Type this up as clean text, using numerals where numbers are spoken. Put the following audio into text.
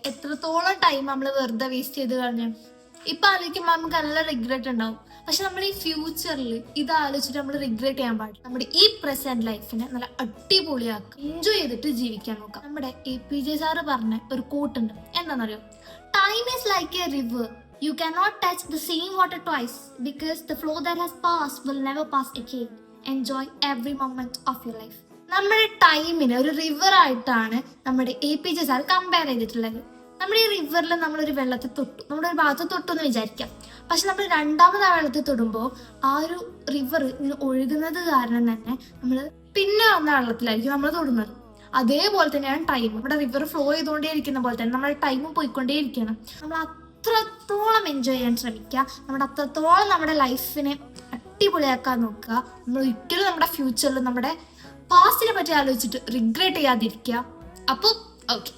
എത്രത്തോളം ടൈം നമ്മൾ വെറുതെ വേസ്റ്റ് ചെയ്ത് കളഞ്ഞു. ഇപ്പൊ ആലോചിക്കുമ്പോൾ നമുക്ക് നല്ല റിഗ്രറ്റ് ഉണ്ടാവും. പക്ഷെ നമ്മൾ ഈ ഫ്യൂച്ചറിൽ ഇത് ആലോചിച്ചിട്ട് നമ്മൾ റിഗ്രറ്റ് ചെയ്യാൻ പാടില്ല. നമ്മുടെ ഈ പ്രസന്റ് ലൈഫിനെ നല്ല അടിപൊളിയാക്കുക, എൻജോയ് ചെയ്തിട്ട് ജീവിക്കാൻ നോക്കാം. നമ്മുടെ APJ സാറ് പറഞ്ഞ ഒരു കോട്ടുണ്ട്, എന്താണെന്നറിയോ? Time is like A river. You cannot touch the same water twice because the flow that has passed will never pass again. Enjoy every moment of your life. നമ്മുടെ ടൈമിനെ ഒരു river ആയിട്ടാണ് നമ്മുടെ APJ sir compare ചെയ്തിട്ടുള്ളത്. നമ്മുടെ ഈ റിവറിൽ നമ്മളൊരു വെള്ളത്തിൽ തൊട്ടു, നമ്മുടെ ഒരു ഭാഗത്ത് തൊട്ടു എന്ന് വിചാരിക്കാം. പക്ഷെ നമ്മൾ രണ്ടാമത് ആ വെള്ളത്തിൽ തൊടുമ്പോൾ ആ ഒരു റിവർ ഇങ്ങനെ ഒഴുകുന്നത് കാരണം തന്നെ നമ്മൾ പിന്നെ വന്ന വെള്ളത്തിലായിരിക്കും നമ്മൾ തൊടുന്നത്. അതേപോലെ തന്നെയാണ് ടൈം. നമ്മുടെ റിവർ ഫ്ലോ ചെയ്തുകൊണ്ടേയിരിക്കുന്ന പോലെ തന്നെ നമ്മുടെ ടൈമും പോയിക്കൊണ്ടേയിരിക്കണം. നമ്മൾ അത്രത്തോളം എൻജോയ് ചെയ്യാൻ ശ്രമിക്കുക, നമ്മുടെ അത്രത്തോളം നമ്മുടെ ലൈഫിനെ അടിപൊളിയാക്കാൻ നോക്കുക. നമ്മൾ ഒരിക്കലും നമ്മുടെ ഫ്യൂച്ചറിൽ നമ്മുടെ പാസ്റ്റിനെ പറ്റി ആലോചിച്ചിട്ട് റിഗ്രറ്റ് ചെയ്യാതിരിക്കുക. അപ്പോൾ ഓക്കെ.